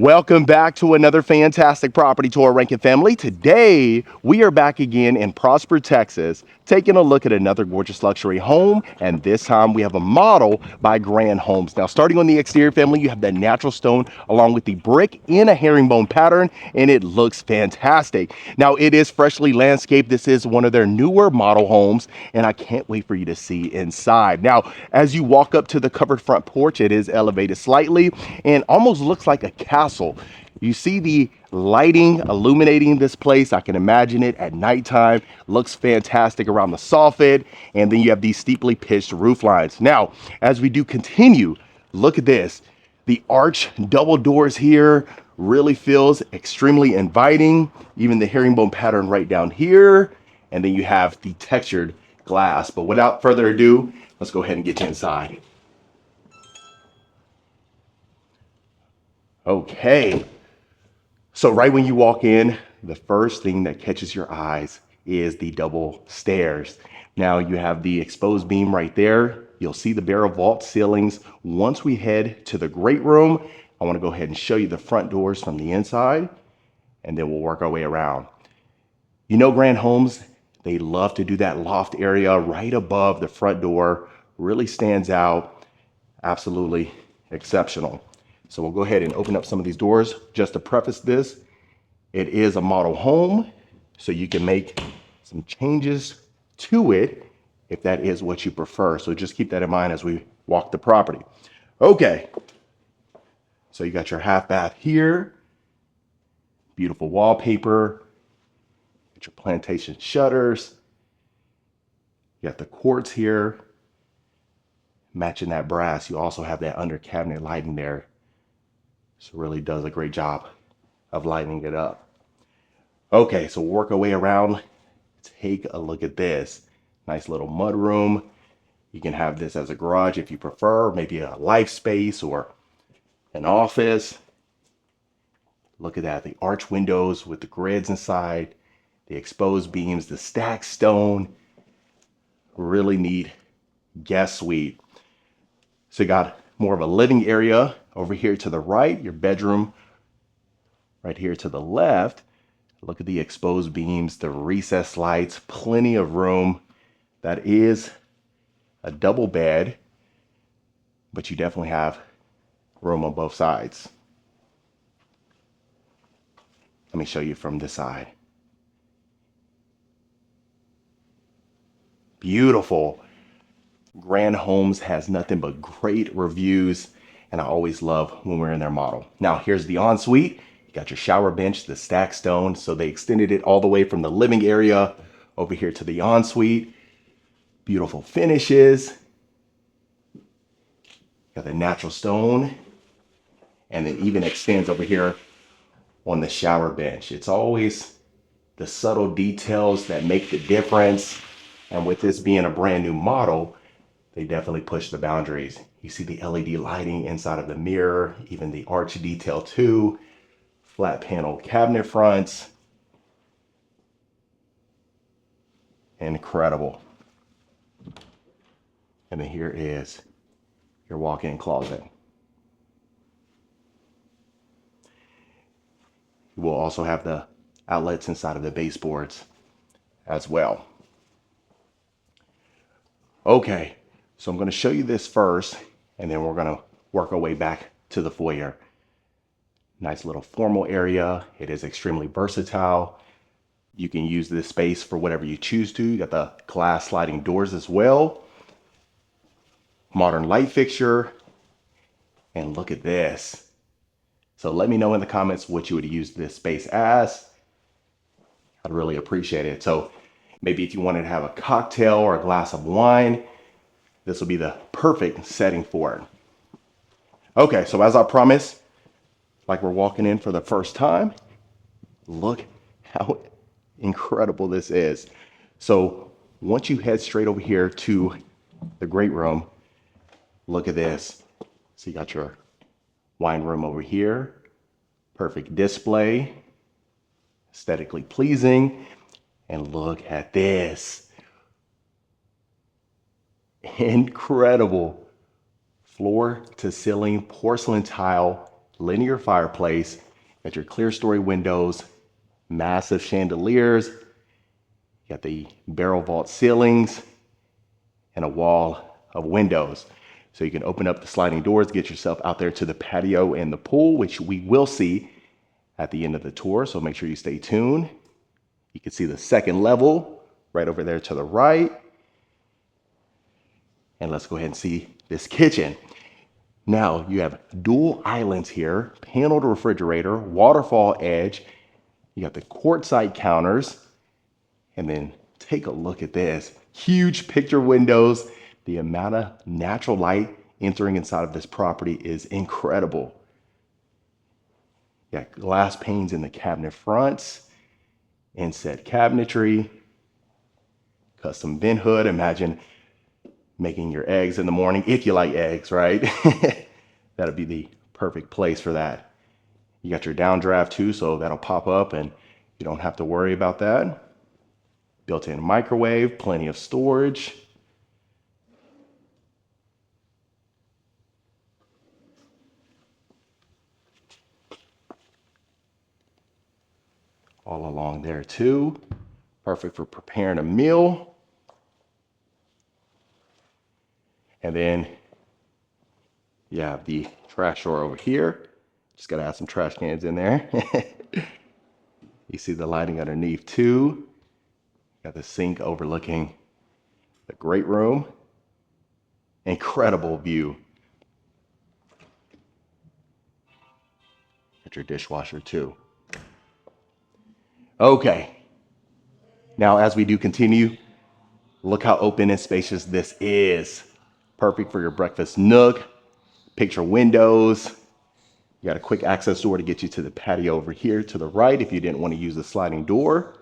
Welcome back to another fantastic property tour, Rankin family. Today, we are back again in Prosper, Texas, taking a look at another gorgeous luxury home. And this time we have a model by Grand Homes. Now, starting on the exterior, family, you have that natural stone along with the brick in a herringbone pattern, and it looks fantastic. Now, it is freshly landscaped. This is one of their newer model homes, and I can't wait for you to see inside. Now, as you walk up to the covered front porch, it is elevated slightly and almost looks like a castle. You see the lighting illuminating this place. I can imagine it at nighttime. Looks fantastic around the soffit. And then you have these steeply pitched roof lines. Now, as we do continue, look at this. The arch double doors here really feels extremely inviting. Even the herringbone pattern right down here. And then you have the textured glass. But without further ado, let's go ahead and get you inside. Okay, so right when you walk in, the first thing that catches your eyes is the double stairs. Now you have the exposed beam right there. You'll see the barrel vault ceilings. Once we head to the great room, I want to go ahead and show you the front doors from the inside, and then we'll work our way around. You know, Grand Homes, they love to do that loft area right above the front door. Really stands out. Absolutely exceptional. So we'll go ahead and open up some of these doors. Just to preface this, it is a model home, so you can make some changes to it if that is what you prefer. So just keep that in mind as we walk the property. Okay, so you got your half bath here, beautiful wallpaper, got your plantation shutters, you got the quartz here, matching that brass. You also have that under cabinet lighting there. So it really does a great job of lighting it up. Okay, so we'll work our way around. Take a look at this. Nice little mud room. You can have this as a garage if you prefer, maybe a life space or an office. Look at that, the arch windows with the grids inside, the exposed beams, the stacked stone. Really neat guest suite. So you got more of a living area over here to the right, your bedroom right here to the left. Look at the exposed beams, the recessed lights, plenty of room. That is a double bed, but you definitely have room on both sides. Let me show you from this side. Beautiful. Grand Homes has nothing but great reviews, and I always love when we're in their model. Now, here's the ensuite. You got your shower bench, the stacked stone. So they extended it all the way from the living area over here to the ensuite. Beautiful finishes. Got the natural stone, and it even extends over here on the shower bench. It's always the subtle details that make the difference. And with this being a brand new model, they definitely push the boundaries. You see the LED lighting inside of the mirror, even the arch detail too, flat panel cabinet fronts. Incredible. And then here is your walk-in closet. You will also have the outlets inside of the baseboards as well. Okay, so I'm going to show you this first, and then we're going to work our way back to the foyer. Nice little formal area. It is extremely versatile. You can use this space for whatever you choose to. You got the glass sliding doors as well. Modern light fixture. And look at this. So let me know in the comments what you would use this space as. I'd really appreciate it. So maybe if you wanted to have a cocktail or a glass of wine, this will be the perfect setting for it. Okay, so as I promised, like we're walking in for the first time, look how incredible this is. So once you head straight over here to the great room, look at this. So you got your wine room over here, perfect display, aesthetically pleasing. And look at this. Incredible floor to ceiling porcelain tile linear fireplace, got your clear story windows, massive chandeliers, got the barrel vault ceilings, and a wall of windows. So you can open up the sliding doors, get yourself out there to the patio and the pool, which we will see at the end of the tour. So make sure you stay tuned. You can see the second level right over there to the right. And let's go ahead and see this kitchen. Now you have dual islands here, paneled refrigerator, waterfall edge. You got the quartzite counters. And then take a look at this. Huge picture windows. The amount of natural light entering inside of this property is incredible. You got glass panes in the cabinet fronts, inset cabinetry, custom vent hood. Imagine making your eggs in the morning, if you like eggs, right? That'll be the perfect place for that. You got your downdraft too, so that'll pop up and you don't have to worry about that. Built-in microwave, plenty of storage. All along there too. Perfect for preparing a meal. And then you have the trash drawer over here. Just gotta add some trash cans in there. You see the lighting underneath too. Got the sink overlooking the great room. Incredible view. Got your dishwasher too. Okay. Now, as we do continue, look how open and spacious this is. Perfect for your breakfast nook, picture windows. You got a quick access door to get you to the patio over here to the right if you didn't want to use the sliding door.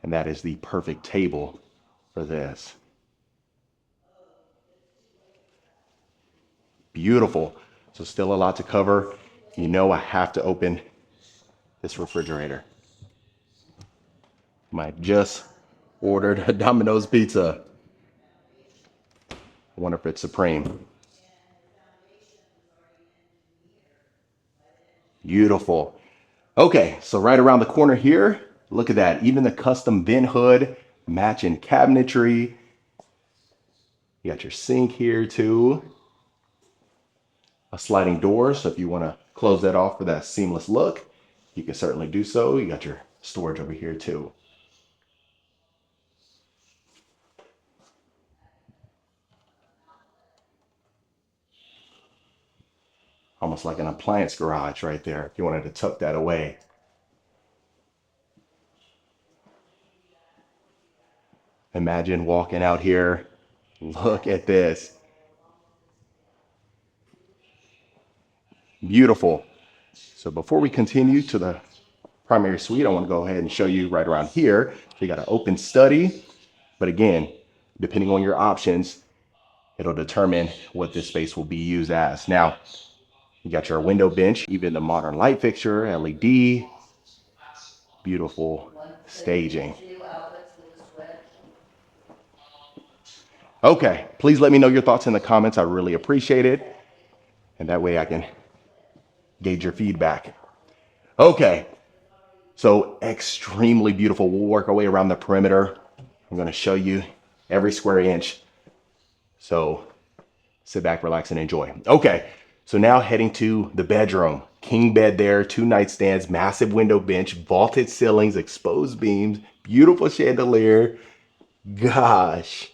And that is the perfect table for this. Beautiful. So still a lot to cover. You know I have to open this refrigerator. I just ordered a Domino's pizza. I wonder if it's supreme. Beautiful. Okay, so right around the corner here, look at that. Even the custom vent hood, matching cabinetry. You got your sink here too. A sliding door, so if you want to close that off for that seamless look, you can certainly do so. You got your storage over here too. Almost like an appliance garage right there, if you wanted to tuck that away. Imagine walking out here. Look at this. Beautiful. So before we continue to the primary suite, I want to go ahead and show you right around here. So you got an open study, but again, depending on your options, it'll determine what this space will be used as. Now, you got your window bench, even the modern light fixture, LED, beautiful staging. Okay, please let me know your thoughts in the comments. I really appreciate it. And that way I can gauge your feedback. Okay, so extremely beautiful. We'll work our way around the perimeter. I'm gonna show you every square inch. So sit back, relax, and enjoy. Okay, so now heading to the bedroom. King bed there, 2 nightstands, massive window bench, vaulted ceilings, exposed beams, beautiful chandelier. Gosh,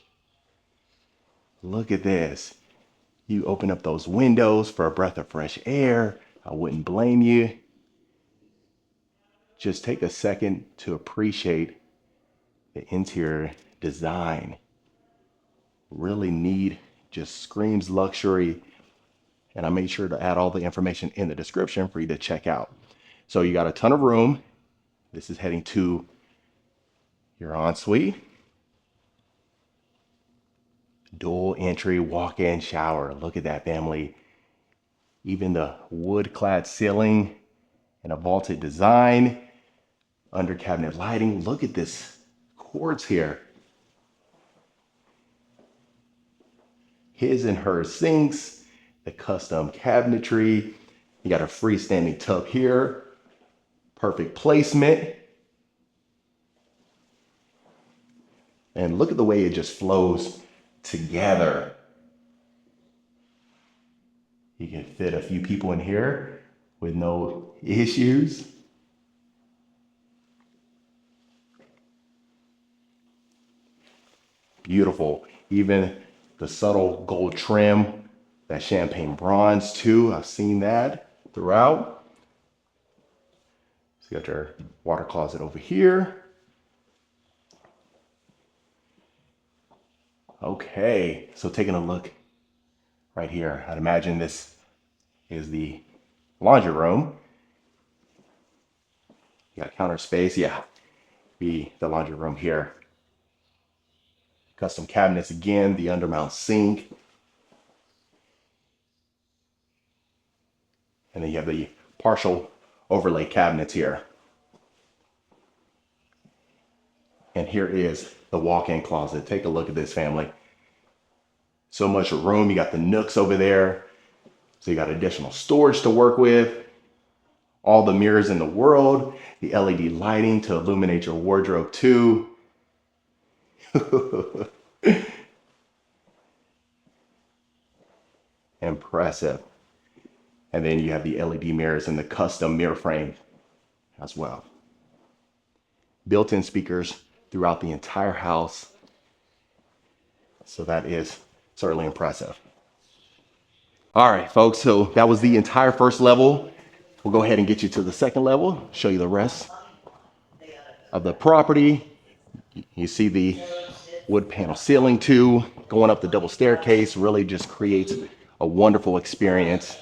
look at this. You open up those windows for a breath of fresh air. I wouldn't blame you. Just take a second to appreciate the interior design. Really neat, just screams luxury. And I made sure to add all the information in the description for you to check out. So you got a ton of room. This is heading to your ensuite. Dual entry walk-in shower. Look at that, family. Even the wood-clad ceiling and a vaulted design. Under cabinet lighting. Look at this quartz here. His and her sinks. the custom cabinetry. You got a freestanding tub here. Perfect placement. And look at the way it just flows together. You can fit a few people in here with no issues. Beautiful. Even the subtle gold trim, that champagne bronze too. I've seen that throughout. So you got your water closet over here. Okay, so taking a look right here, I'd imagine this is the laundry room. You got counter space, yeah, be the laundry room here. Custom cabinets again, the undermount sink. And then you have the partial overlay cabinets here. And here is the walk-in closet. Take a look at this, family. So much room. You got the nooks over there. So you got additional storage to work with. All the mirrors in the world. The LED lighting to illuminate your wardrobe too. Impressive. And then you have the LED mirrors and the custom mirror frame as well. Built-in speakers throughout the entire house. So that is certainly impressive. All right, folks, so that was the entire first level. We'll go ahead and get you to the second level, show you the rest of the property. You see the wood panel ceiling too. Going up the double staircase really just creates a wonderful experience.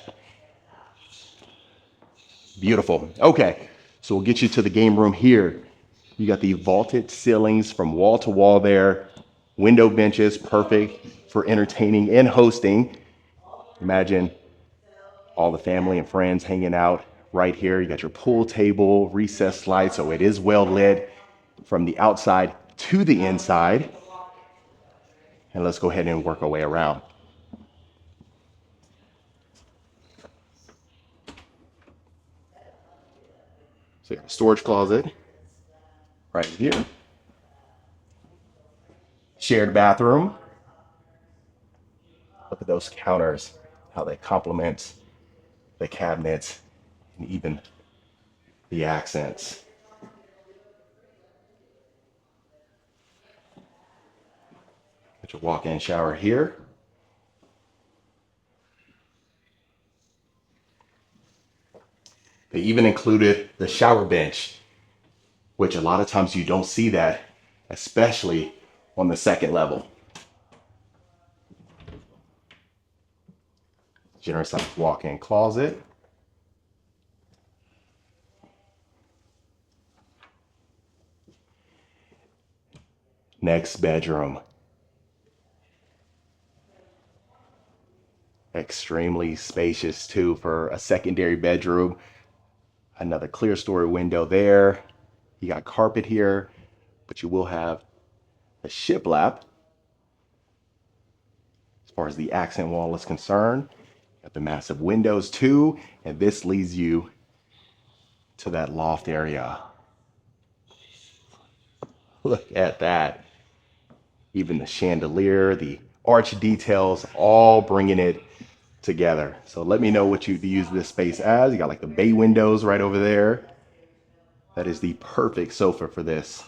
Beautiful. Okay, so we'll get you to the game room here. You got the vaulted ceilings from wall to wall there. Window benches, perfect for entertaining and hosting. Imagine all the family and friends hanging out right here. You got your pool table, recessed light, so it is well lit from the outside to the inside. And let's go ahead and work our way around. So you got a storage closet right here. Shared bathroom. Look at those counters, how they complement the cabinets and even the accents. Got your walk-in shower here. They even included the shower bench, which a lot of times you don't see that, especially on the second level. Generous sized walk-in closet. Next bedroom. Extremely spacious too for a secondary bedroom. Another clear story window there. You got carpet here, but you will have a shiplap as far as the accent wall is concerned. Got the massive windows too, and this leads you to that loft area. Look at that. Even the chandelier, the arch details, all bringing it together. So let me know what you use this space as. You got like the bay windows right over there. That is the perfect sofa for this.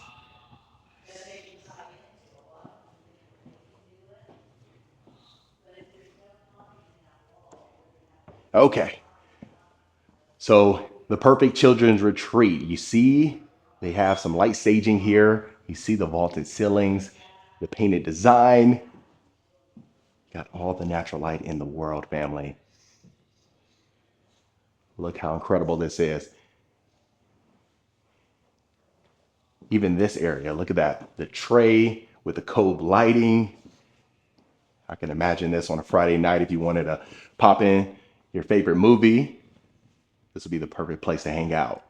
Okay, so the perfect children's retreat. You see, they have some light staging here. You see the vaulted ceilings, the painted design. Got all the natural light in the world, family. Look how incredible this is. Even this area, look at that. The tray with the cove lighting. I can imagine this on a Friday night if you wanted to pop in your favorite movie. This would be the perfect place to hang out.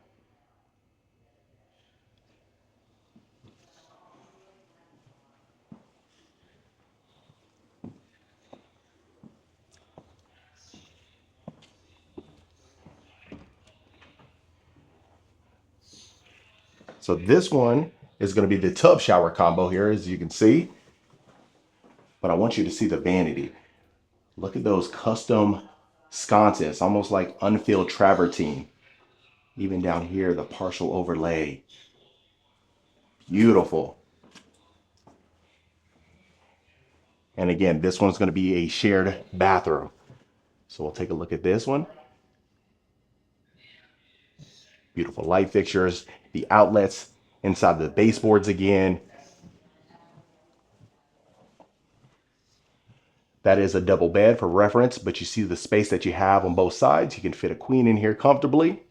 So this one is going to be the tub shower combo here, as you can see. But I want you to see the vanity. Look at those custom sconces, almost like unfilled travertine. Even down here, the partial overlay. Beautiful. And again, this one's going to be a shared bathroom. So we'll take a look at this one. Beautiful light fixtures, the outlets inside the baseboards again. That is a double bed for reference, but you see the space that you have on both sides. You can fit a queen in here comfortably.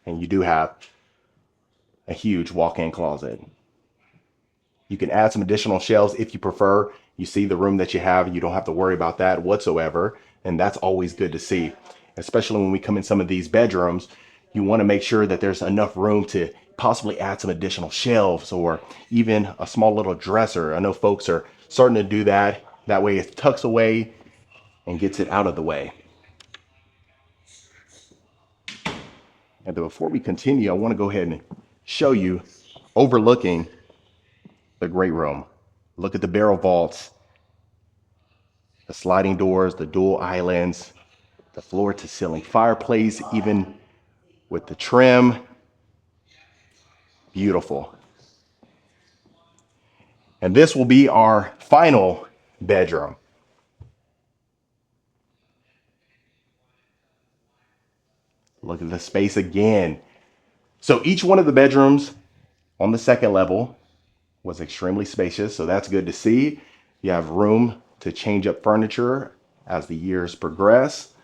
And you do have a huge walk-in closet. You can add some additional shelves if you prefer. You see the room that you have, you don't have to worry about that whatsoever. And that's always good to see, especially when we come in some of these bedrooms. You want to make sure that there's enough room to possibly add some additional shelves or even a small little dresser. I know folks are starting to do that. That way it tucks away and gets it out of the way. And then before we continue, I want to go ahead and show you overlooking the great room. Look at the barrel vaults, the sliding doors, the dual islands, the floor to ceiling fireplace, even with the trim. Beautiful. And this will be our final bedroom. Look at the space again. So each one of the bedrooms on the second level was extremely spacious, so that's good to see. You have room to change up furniture as the years progress.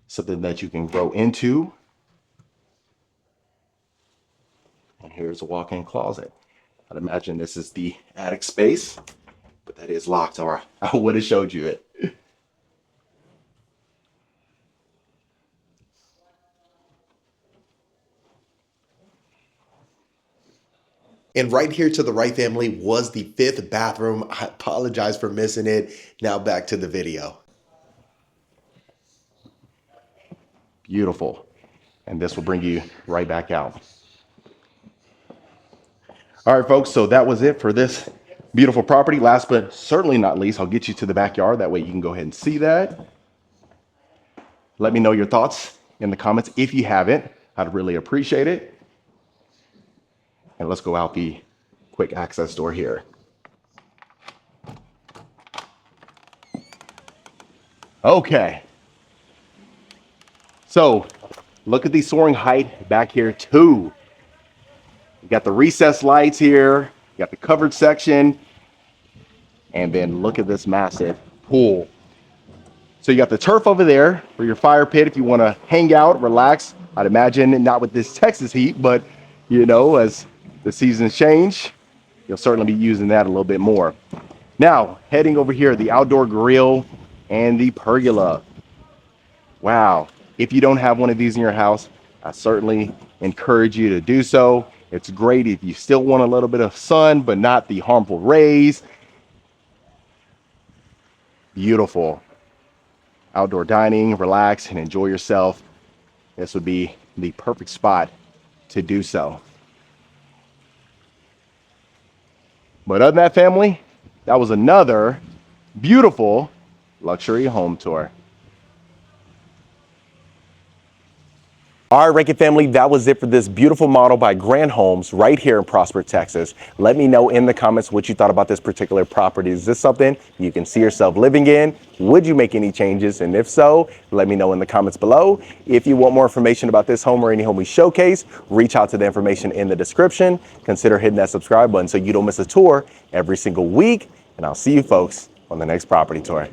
Something that you can grow into. And here's a walk-in closet. I'd imagine this is the attic space, but that is locked, or I would have showed you it. And right here to the right, family, was the fifth bathroom. I apologize for missing it. Now back to the video. Beautiful. And this will bring you right back out. All right, folks, so that was it for this beautiful property. Last but certainly not least, I'll get you to the backyard. That way you can go ahead and see that. Let me know your thoughts in the comments if you haven't. I'd really appreciate it. And let's go out the quick access door here. Okay. So look at the soaring height back here too. You got the recessed lights here. You got the covered section. And then look at this massive pool. So you got the turf over there for your fire pit if you want to hang out, relax. I'd imagine not with this Texas heat, but you know, as the seasons change, you'll certainly be using that a little bit more. Now, heading over here, the outdoor grill and the pergola. Wow. If you don't have one of these in your house, I certainly encourage you to do so. It's great if you still want a little bit of sun, but not the harmful rays. Beautiful. Outdoor dining, relax and enjoy yourself. This would be the perfect spot to do so. But other than that, family, that was another beautiful luxury home tour. All right, Rankin family, that was it for this beautiful model by Grand Homes right here in Prosper, Texas. Let me know in the comments what you thought about this particular property. Is this something you can see yourself living in? Would you make any changes? And if so, let me know in the comments below. If you want more information about this home or any home we showcase, reach out to the information in the description. Consider hitting that subscribe button so you don't miss a tour every single week. And I'll see you folks on the next property tour.